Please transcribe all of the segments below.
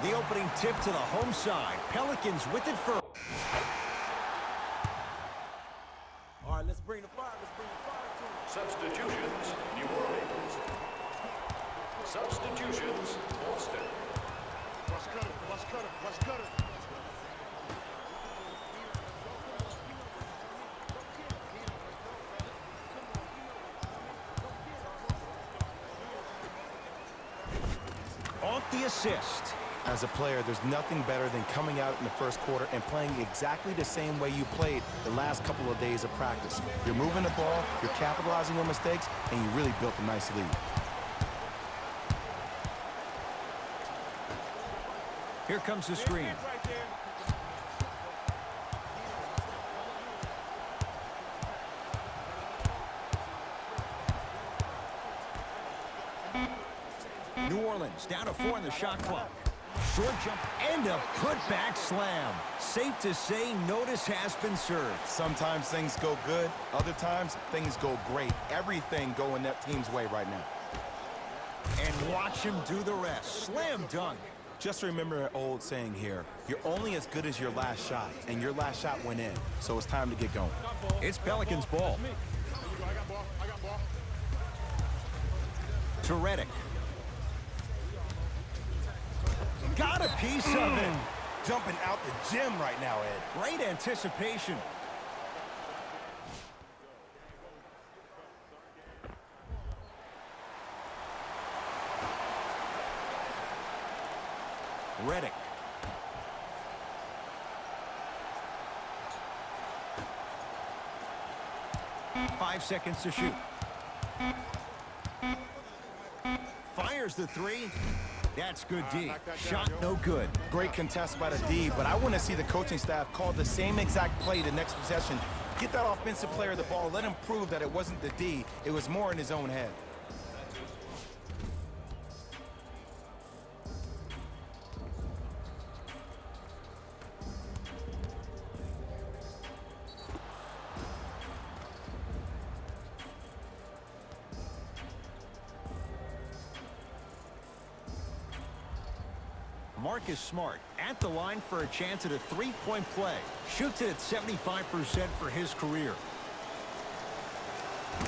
The opening tip to the home side. Pelicans with it first. All right, let's bring the fire. Let's bring the fire to it. Substitutions, New Orleans. Substitutions, Boston. Watch cutter, watch cutter, watch cutter. Off the assist. As a player, there's nothing better than coming out in the first quarter and playing exactly the same way you played the last couple of days of practice. You're moving the ball, you're capitalizing on mistakes, and you really built a nice lead. Here comes the screen. Right there. New Orleans down to 4 in the shot clock. Short jump and a putback slam. Safe to say, notice has been served. Sometimes things go good, other times things go great. Everything going that team's way right now. And watch him do the rest. Slam dunk. Just remember an old saying here, you're only as good as your last shot, and your last shot went in, so it's time to get going. It's Pelicans ball. I got ball, I got ball. To Reddick. Got a piece of it. Jumping out the gym right now, Ed. Great anticipation. Reddick. Five seconds to shoot. Fires the three. That's good D. Shot no good. Great contest by the D, but I want to see the coaching staff call the same exact play the next possession. Get that offensive player the ball. Let him prove that it wasn't the D. It was more in his own head. Marcus Smart at the line for a chance at a three-point play. Shoots it at 75% for his career.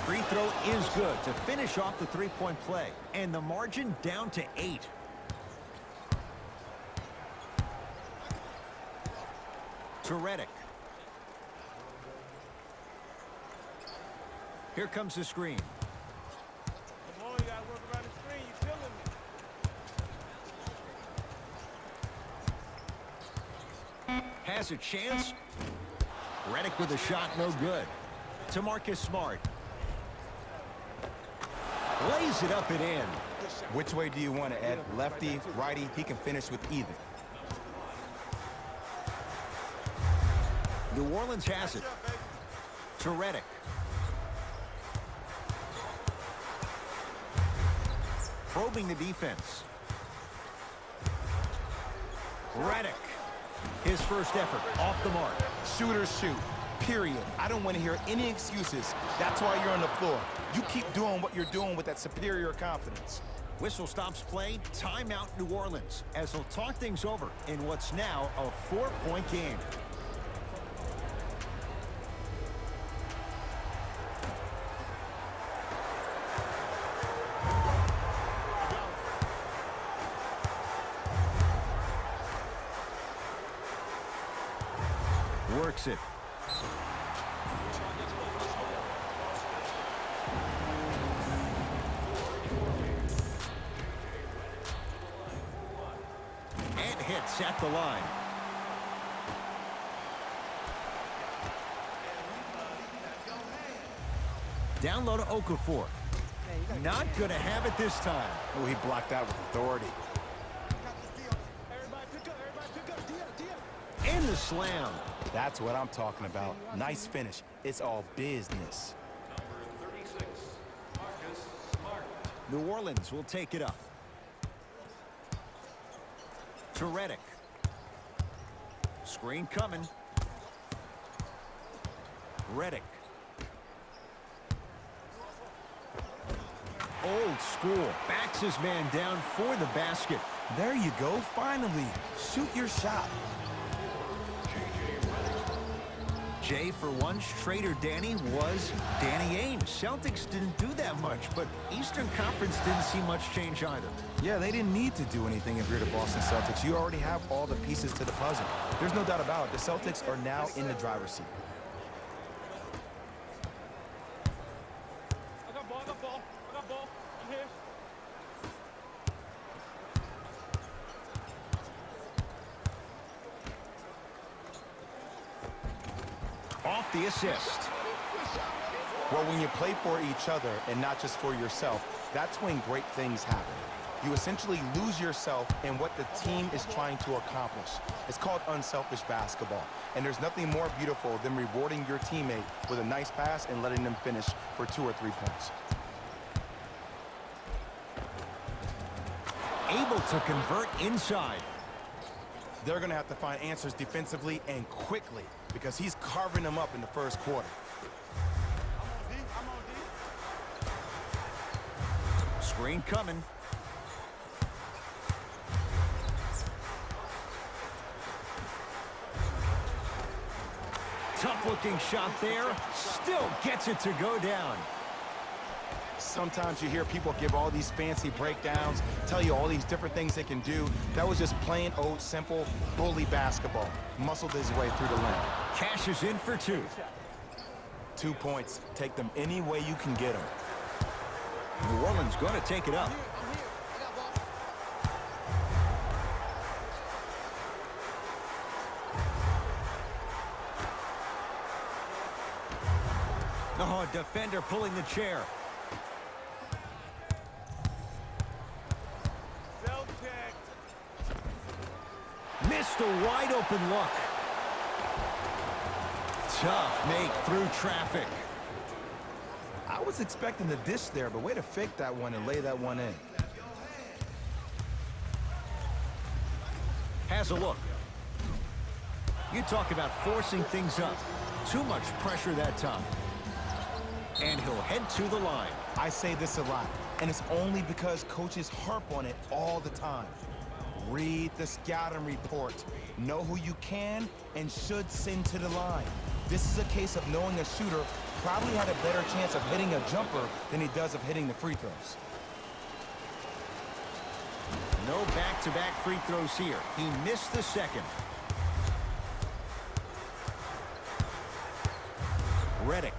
Free throw is good to finish off the three-point play. And the margin down to 8. To Reddick. Here comes the screen. Come on, you gotta work around the screen. You killing me. Has a chance. Reddick with a shot, no good. To Marcus Smart. Lays it up and in. Which way do you want it, Ed? Lefty, righty? He can finish with either. New Orleans has it. To Reddick. Probing the defense. Reddick. His first effort off the mark. Shooters shoot, period. I don't want to hear any excuses. That's why you're on the floor. You keep doing what you're doing with that superior confidence. Whistle stops play. Timeout New Orleans as they'll talk things over in what's now a 4-point game. Works it. And hits at the line. Down low to Okafor. Not going to have it this time. Oh, he blocked out with authority. In the slam. That's what I'm talking about. Nice finish. It's all business. Number 36, Marcus Smart. New Orleans will take it up. To Reddick. Screen coming. Reddick. Old school. Backs his man down for the basket. There you go, finally. Shoot your shot. Jay, for once, Trader Danny was Danny Ainge. Celtics didn't do that much, but Eastern Conference didn't see much change either. Yeah, they didn't need to do anything if you're the Boston Celtics. You already have all the pieces to the puzzle. There's no doubt about it. The Celtics are now in the driver's seat. I got ball, I got ball, I got ball. I'm here. Off the assist. Well, when you play for each other and not just for yourself, that's when great things happen. You essentially lose yourself in what the team is trying to accomplish. It's called unselfish basketball. And there's nothing more beautiful than rewarding your teammate with a nice pass and letting them finish for 2 or 3 points. Able to convert inside. They're going to have to find answers defensively and quickly because he's carving them up in the first quarter. I'm on D. Screen coming. Tough-looking shot there. Still gets it to go down. Sometimes you hear people give all these fancy breakdowns, tell you all these different things they can do. That was just plain old simple bully basketball. Muscled his way through the lane. Cash is in for 2. 2 points. Take them any way you can get them. New Orleans going to take it up. Oh, defender pulling the chair. Missed a wide open look. Tough make through traffic. I was expecting the dish there, but way to fake that one and lay that one in. Has a look. You talk about forcing things up. Too much pressure that time. And he'll head to the line. I say this a lot, and it's only because coaches harp on it all the time. Read the scouting report. Know who you can and should send to the line. This is a case of knowing a shooter probably had a better chance of hitting a jumper than he does of hitting the free throws. No back-to-back free throws here. He missed the second. Redick.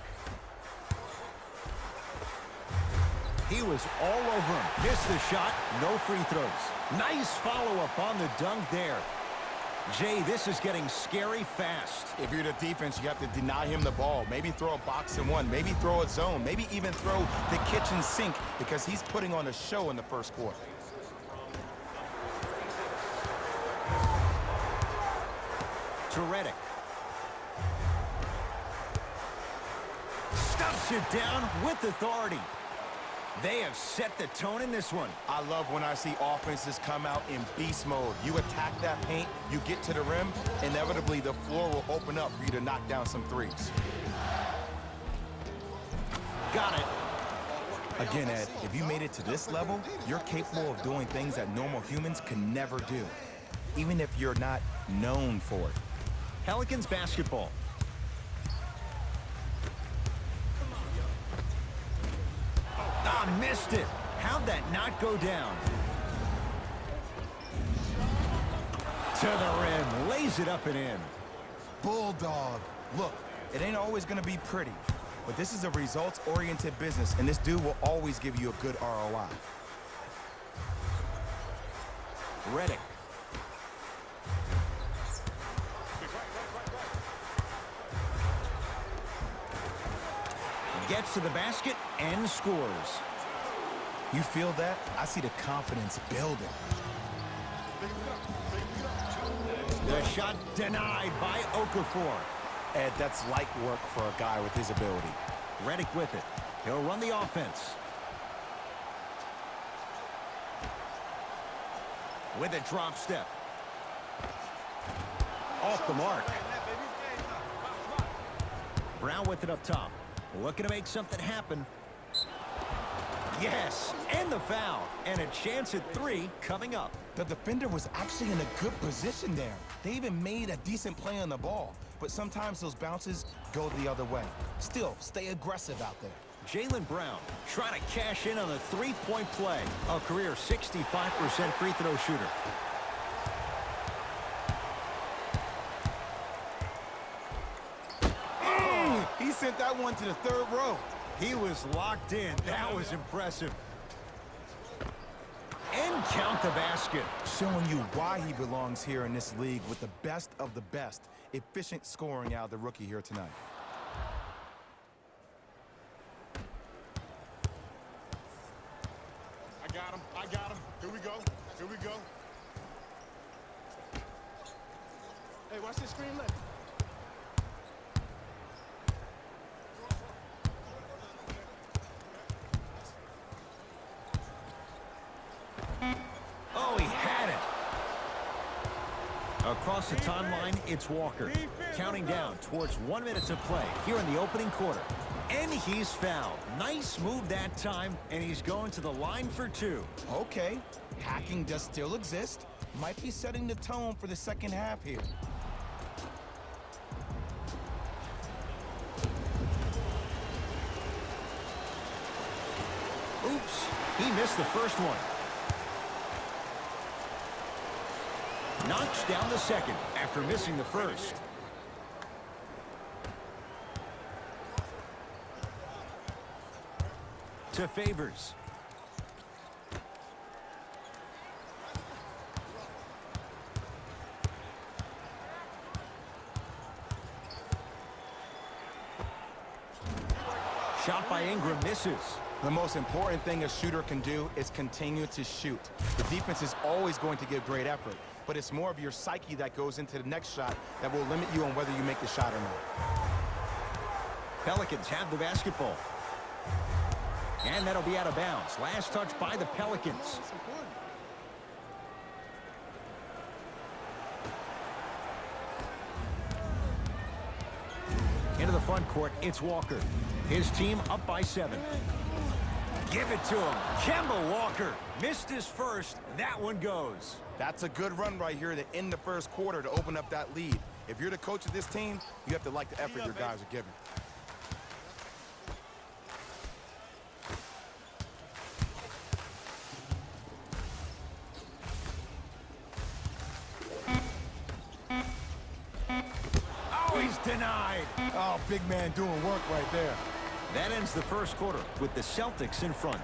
He was all over him. Missed the shot. No free throws. Nice follow-up on the dunk there. Jay, this is getting scary fast. If you're the defense, you have to deny him the ball. Maybe throw a box and one. Maybe throw a zone. Maybe even throw the kitchen sink because he's putting on a show in the first quarter. To Redick. Stuffs it down with authority. They have set the tone in this one. I love when I see offenses come out in beast mode. You attack that paint, you get to the rim, inevitably the floor will open up for you to knock down some threes. Got it. Again, Ed, if you made it to this level, you're capable of doing things that normal humans can never do, even if you're not known for it. Pelicans basketball. Ah, missed it. How'd that not go down? To the rim, lays it up and in. Bulldog. Look, it ain't always gonna be pretty, but this is a results-oriented business, and this dude will always give you a good ROI. Redick. Gets to the basket and scores. You feel that? I see the confidence building. The shot denied by Okafor. Ed, that's light work for a guy with his ability. Redick with it. He'll run the offense. With a drop step. Off the mark. Brown with it up top. Looking to make something happen. Yes, and the foul. And a chance at 3 coming up. The defender was actually in a good position there. They even made a decent play on the ball, but sometimes those bounces go the other way. Still, stay aggressive out there. Jaylen Brown trying to cash in on a 3-point play. A career 65% free throw shooter. He sent that one to the 3rd row. He was locked in. That was impressive. And count the basket. Showing you why he belongs here in this league with the best of the best. Efficient scoring out of the rookie here tonight. I got him. Here we go. Hey, watch this screen left. Oh, he had it. Across the timeline, it's Walker. Counting down towards 1 minute to play here in the opening quarter. And he's fouled. Nice move that time, and he's going to the line for 2. Okay, hacking does still exist. Might be setting the tone for the second half here. Oops, he missed the first one. Knocks down the second after missing the first. To Favors. Shot by Ingram misses. The most important thing a shooter can do is continue to shoot. The defense is always going to give great effort, but it's more of your psyche that goes into the next shot that will limit you on whether you make the shot or not. Pelicans have the basketball. And that'll be out of bounds. Last touch by the Pelicans. Into the front court, it's Walker. His team up by 7. Give it to him. Kemba Walker missed his first. That one goes. That's a good run right here to end the first quarter to open up that lead. If you're the coach of this team, you have to like the effort your guys are giving. Oh, he's denied. Oh, big man doing work right there. That ends the first quarter with the Celtics in front.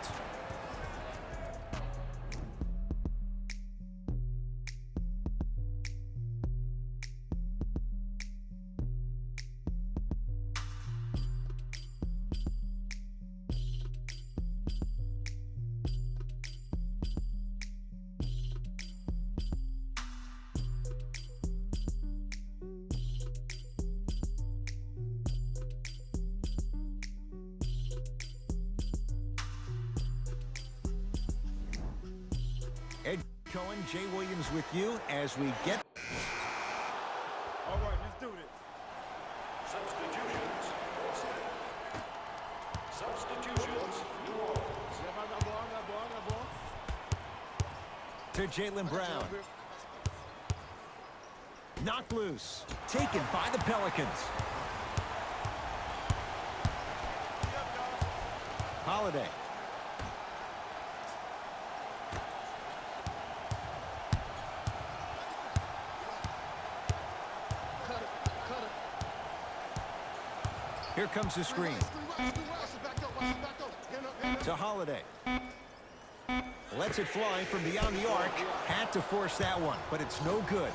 Ed Cohen, Jay Williams with you as we get... All right, let's do this. Substitutions. Substitutions. New Orleans. I got ball. to Jaylen Brown. Knocked loose. Taken by the Pelicans. Holiday. Here comes the screen. To Holiday. Lets it fly from beyond the arc. Had to force that one, but it's no good.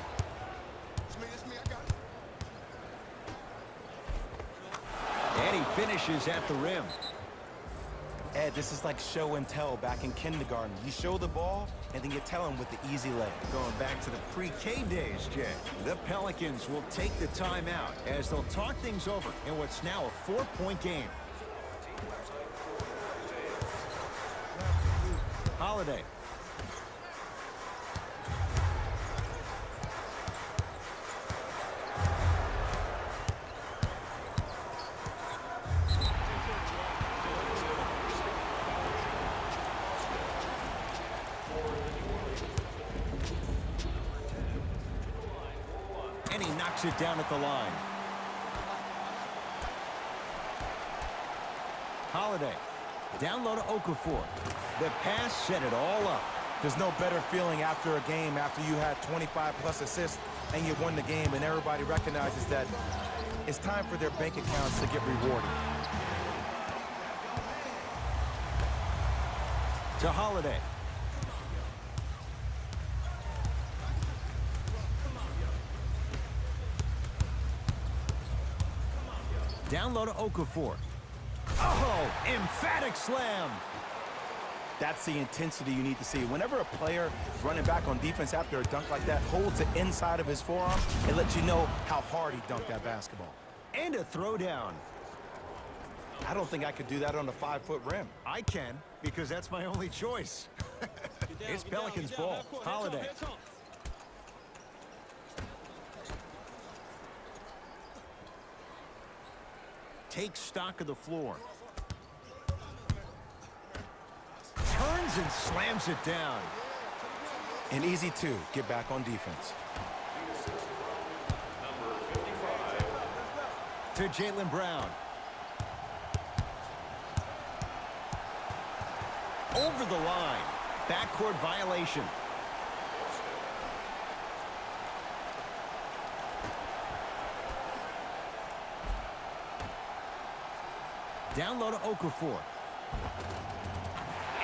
And he finishes at the rim. Ed, this is like show and tell back in kindergarten. You show the ball, and then you tell him with the easy lay. Going back to the pre-K days, Jay. The Pelicans will take the timeout as they'll talk things over in what's now a 4-point game. Holiday. And he knocks it down at the line. Holiday. Down low to Okafor. The pass set it all up. There's no better feeling after a game after you had 25+ assists and you won the game and everybody recognizes that it's time for their bank accounts to get rewarded. To Holiday. Down low to Okafor. Oh, emphatic slam. That's the intensity you need to see. Whenever a player running back on defense after a dunk like that holds the inside of his forearm, it lets you know how hard he dunked that basketball. And a throwdown. I don't think I could do that on a 5-foot rim. I can, because that's my only choice. It's Pelicans ball. Holiday. Takes stock of the floor. Turns and slams it down. An easy 2, get back on defense. To Jaylen Brown. Over the line. Backcourt violation. Down low to Okafor.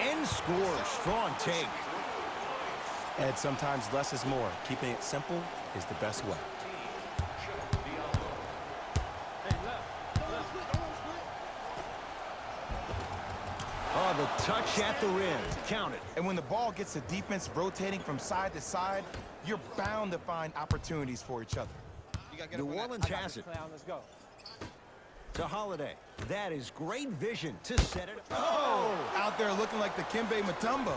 And scores. Strong take. Ed, sometimes less is more. Keeping it simple is the best way. Oh, the touch at the rim. Count it. And when the ball gets the defense rotating from side to side, you're bound to find opportunities for each other. New Orleans has it. Let's go. To Holiday. That is great vision to set it. Oh! Out there looking like the Kimbe Mutombo.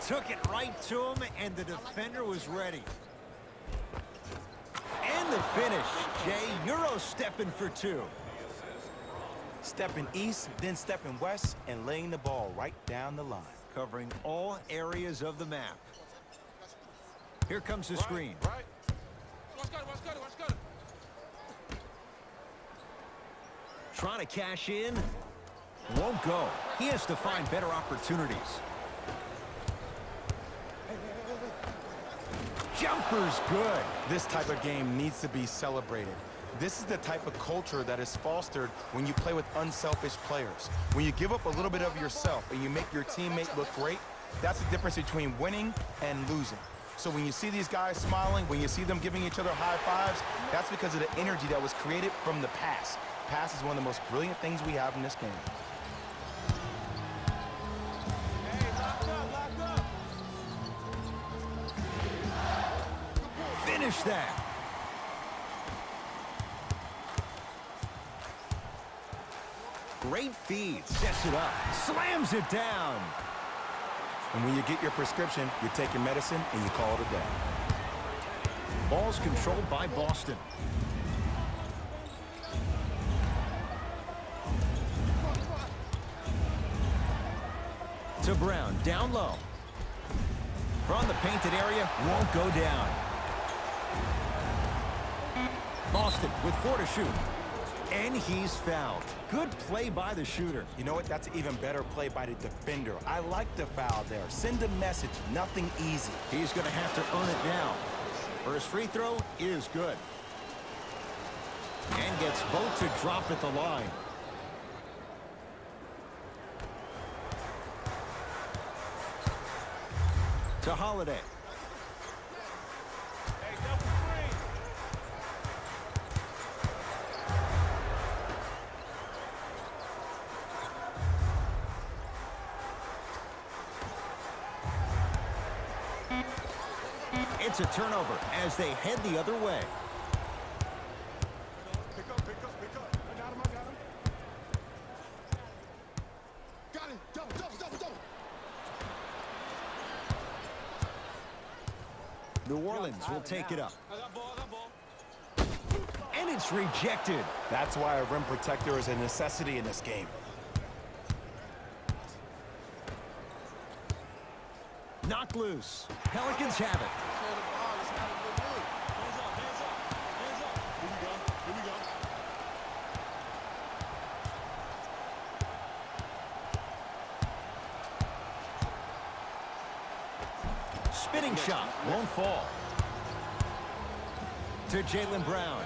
Took it right to him, and the defender was ready. And the finish. Jay, Euro stepping for 2. Stepping east, then stepping west, and laying the ball right down the line. Covering all areas of the map. Here comes the screen. Right. Watch got it. Trying to cash in. Won't go. He has to find better opportunities. Jumper's good. This type of game needs to be celebrated. This is the type of culture that is fostered when you play with unselfish players. When you give up a little bit of yourself and you make your teammate look great, that's the difference between winning and losing. So when you see these guys smiling, when you see them giving each other high fives, that's because of the energy that was created from the pass. Pass is one of the most brilliant things we have in this game. Hey, lock up. Finish that. Great feed. Sets it up. Slams it down. And when you get your prescription, you take your medicine and you call it a day. Ball's controlled by Boston. To Brown, down low. From the painted area, won't go down. Boston with 4 to shoot. And he's fouled. Good play by the shooter. You know what? That's an even better play by the defender. I like the foul there. Send a message. Nothing easy. He's going to have to earn it now. First free throw is good. And gets both to drop at the line. To Holiday. Hey, double screen. It's a turnover as they head the other way. Pick up. I got him. Got it. Double. New Orleans will take it up. I got ball. And it's rejected. That's why a rim protector is a necessity in this game. Knocked loose. Pelicans have it. Spinning shot won't fall. To Jaylen Brown.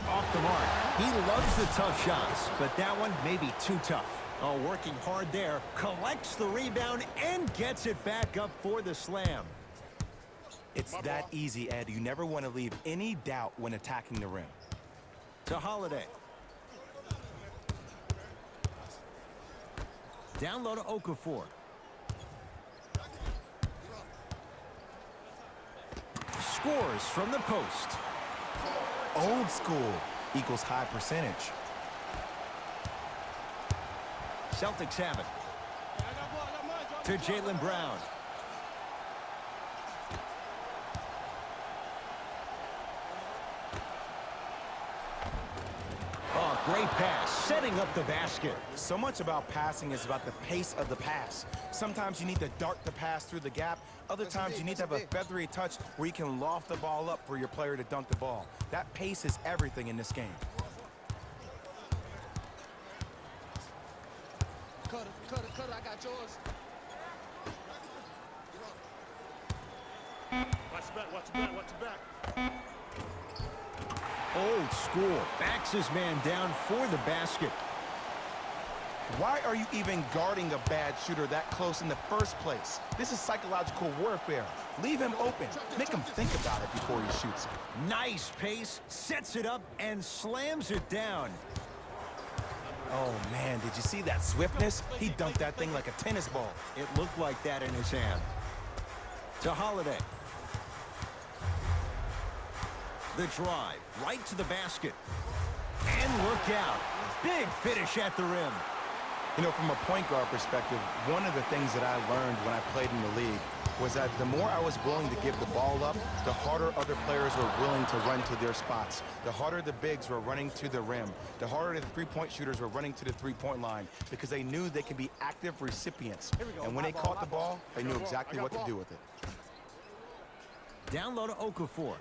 Off the mark. He loves the tough shots, but that one may be too tough. Oh, working hard there. Collects the rebound and gets it back up for the slam. It's that easy, Ed. You never want to leave any doubt when attacking the rim. To Holiday. Down low to Okafor. Scores from the post. Old school equals high percentage. Celtics have it. To Jaylen Brown. Oh, great pass, setting up the basket. So much about passing is about the pace of the pass. Sometimes you need to dart the pass through the gap. Other times you need to have a feathery touch where you can loft the ball up for your player to dunk the ball. That pace is everything in this game. Cutter, I got yours. Watch your back. Old school, backs his man down for the basket. Why are you even guarding a bad shooter that close in the first place? This is psychological warfare. Leave him open. Make him think about it before he shoots it. Nice pace, sets it up and slams it down. Oh, man, did you see that swiftness? He dunked that thing like a tennis ball. It looked like that in his hand. To Holiday. The drive, right to the basket. And look out. Big finish at the rim. You know, from a point guard perspective, one of the things that I learned when I played in the league was that the more I was willing to give the ball up, the harder other players were willing to run to their spots. The harder the bigs were running to the rim. The harder the three-point shooters were running to the three-point line because they knew they could be active recipients. And when they caught the ball, they knew exactly what to do with it. Down low to Okafor.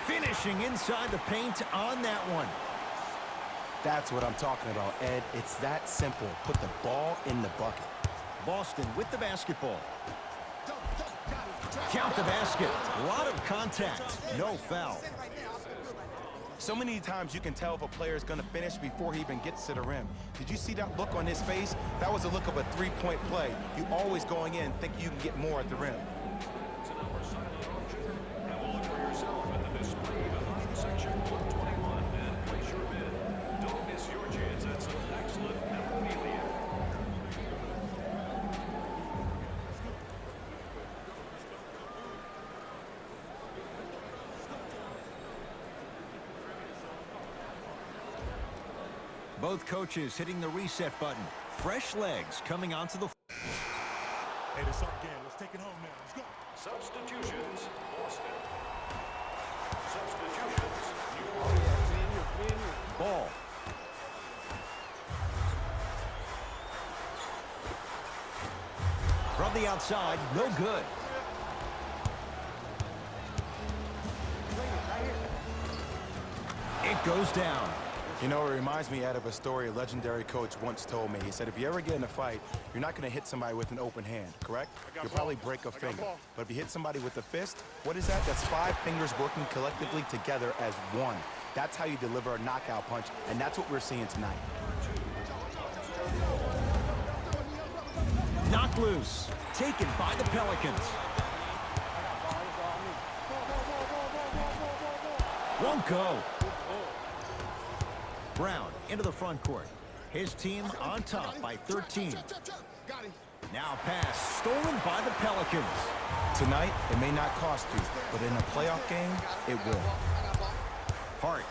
Finishing inside the paint on that one. That's what I'm talking about, Ed. It's that simple. Put the ball in the bucket. Boston with the basketball. Count the basket. A lot of contact. No foul. So many times you can tell if a player is going to finish before he even gets to the rim. Did you see that look on his face? That was a look of a three-point play. You always going in think you can get more at the rim. Both coaches hitting the reset button. Fresh legs coming onto the... Hey, this our game. Let's take it home now. Let's go. Substitutions, Boston. Substitutions, New Orleans. Ball. From the outside, no good. It goes down. You know, it reminds me, Ed, of a story a legendary coach once told me. He said, if you ever get in a fight, you're not going to hit somebody with an open hand, correct? You'll probably break a finger. But if you hit somebody with a fist, what is that? That's 5 fingers working collectively together as one. That's how you deliver a knockout punch, and that's what we're seeing tonight. Knocked loose. Taken by the Pelicans. Won't go. Brown into the front court. His team on top by 13. Now pass stolen by the Pelicans. Tonight, it may not cost you, but in a playoff game, it will. Hart.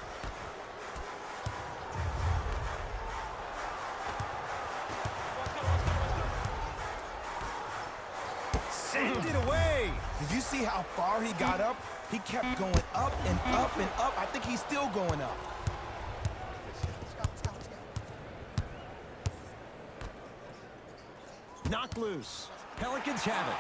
Sent it away. Did you see how far he got up? He kept going up and up and up. I think he's still going up. Knocked loose. Pelicans have it.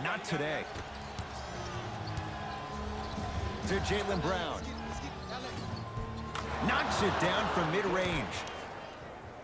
Not today. To Jaylen Brown. Knocks it down from mid-range.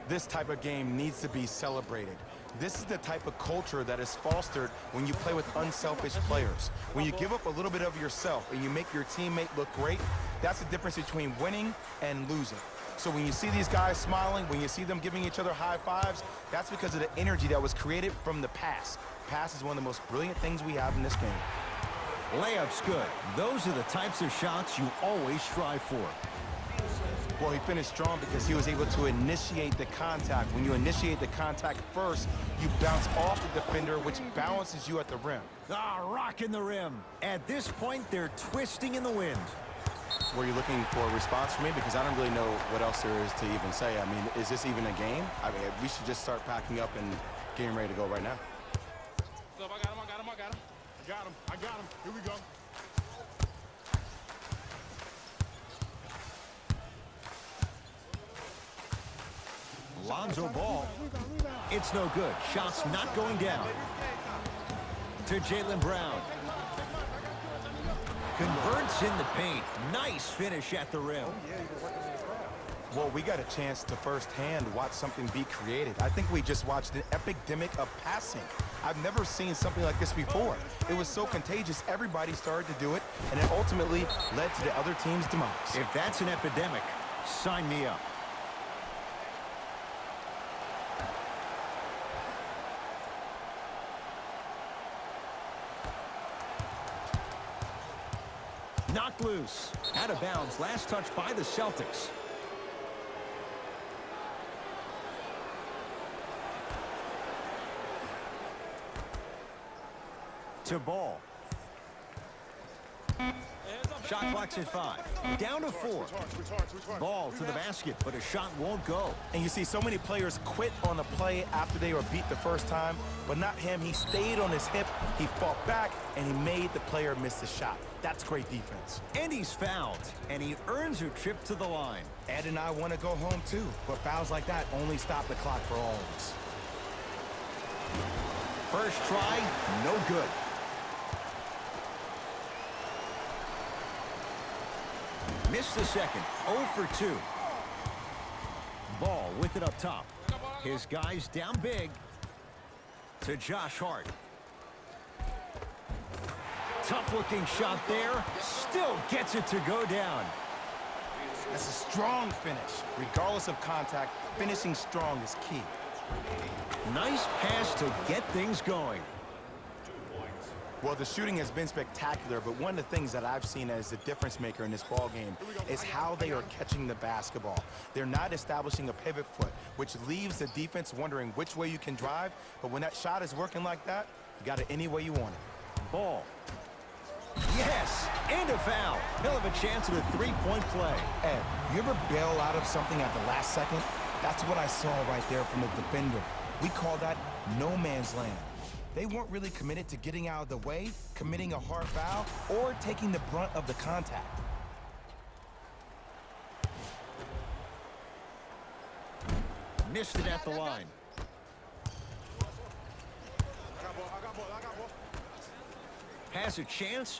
This type of game needs to be celebrated. This is the type of culture that is fostered when you play with unselfish players. When you give up a little bit of yourself and you make your teammate look great, that's the difference between winning and losing. So when you see these guys smiling, when you see them giving each other high fives, that's because of the energy that was created from the pass. Pass is one of the most brilliant things we have in this game. Layup's good. Those are the types of shots you always strive for. Well, he finished strong because he was able to initiate the contact. When you initiate the contact first, you bounce off the defender, which balances you at the rim. Rocking the rim. At this point, they're twisting in the wind. Were you looking for a response from me? Because I don't really know what else there is to even say. I mean, is this even a game? I mean, we should just start packing up and getting ready to go right now. I got him. I got him. Here we go. Lonzo Ball. It's no good. Shot's not going down. To Jaylen Brown. Converts in the paint. Nice finish at the rim. Well, we got a chance to firsthand watch something be created. I think we just watched an epidemic of passing. I've never seen something like this before. It was so contagious, everybody started to do it, and it ultimately led to the other team's demise. If that's an epidemic, sign me up. Knocked loose. Out of bounds. Last touch by the Celtics. To Ball. Shot clock's at 5. Down to 4. Ball to the basket, but a shot won't go. And you see so many players quit on a play after they were beat the first time, but not him. He stayed on his hip, he fought back, and he made the player miss the shot. That's great defense. And he's fouled, and he earns a trip to the line. Ed and I want to go home too, but fouls like that only stop the clock for all of us. First try, no good. Missed the second, 0 for 2. Ball with it up top. His guys down big. To Josh Hart. Tough-looking shot there. Still gets it to go down. That's a strong finish. Regardless of contact, finishing strong is key. Nice pass to get things going. Well, the shooting has been spectacular, but one of the things that I've seen as the difference maker in this ball game is how they are catching the basketball. They're not establishing a pivot foot, which leaves the defense wondering which way you can drive, but when that shot is working like that, you got it any way you want it. Ball. Yes, and a foul. He'll have a chance at a three-point play. Ed, you ever bail out of something at the last second? That's what I saw right there from the defender. We call that no man's land. They weren't really committed to getting out of the way, committing a hard foul, or taking the brunt of the contact. Missed it at the line. Has a chance.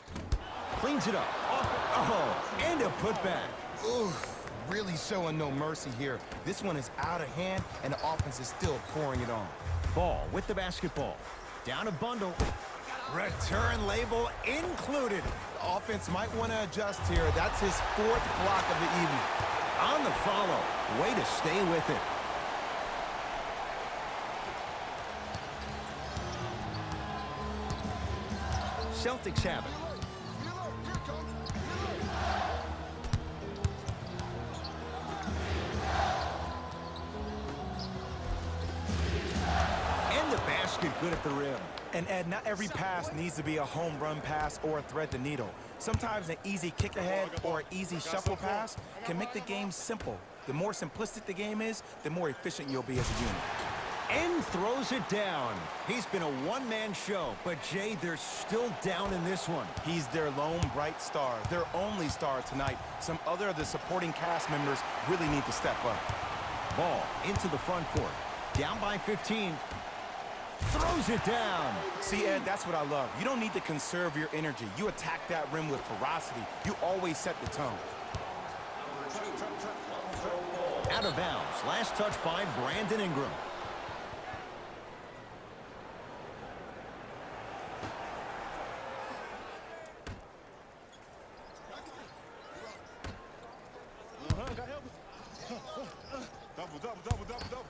Cleans it up. Oh, and a putback. Oof, really showing no mercy here. This one is out of hand, and the offense is still pouring it on. Ball with the basketball. Down a bundle. Return label included. The offense might want to adjust here. That's his 4th block of the evening. On the follow. Way to stay with it. Celtics have it. And the basket good at the rim. And Ed, not every pass needs to be a home run pass or thread the needle. Sometimes an easy kick ahead or an easy shuffle pass can make the game simple. The more simplistic the game is, the more efficient you'll be as a unit. And throws it down. He's been a one-man show, but Jay, they're still down in this one. He's their lone bright star, their only star tonight. Some other of the supporting cast members really need to step up. Ball into the front court. Down by 15. Throws it down. See, Ed, that's what I love. You don't need to conserve your energy. You attack that rim with ferocity. You always set the tone. out of bounds. Last touch by Brandon Ingram. Double.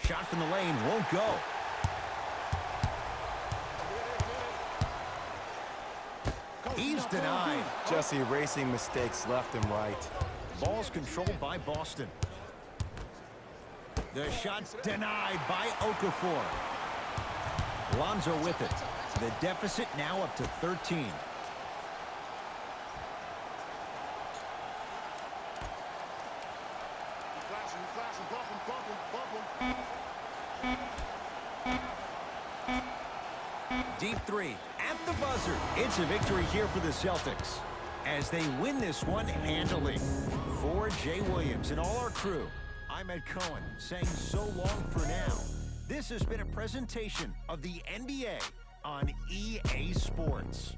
Shot from the lane won't go. He's denied. Just erasing mistakes left and right. Ball's controlled by Boston. The shot's denied by Okafor. Lonzo with it. The deficit now up to 13. Deep three at the buzzer. It's a victory here for the Celtics as they win this one handily. For Jay Williams and all our crew, I'm Ed Cohen saying so long for now. This has been a presentation of the NBA on EA Sports.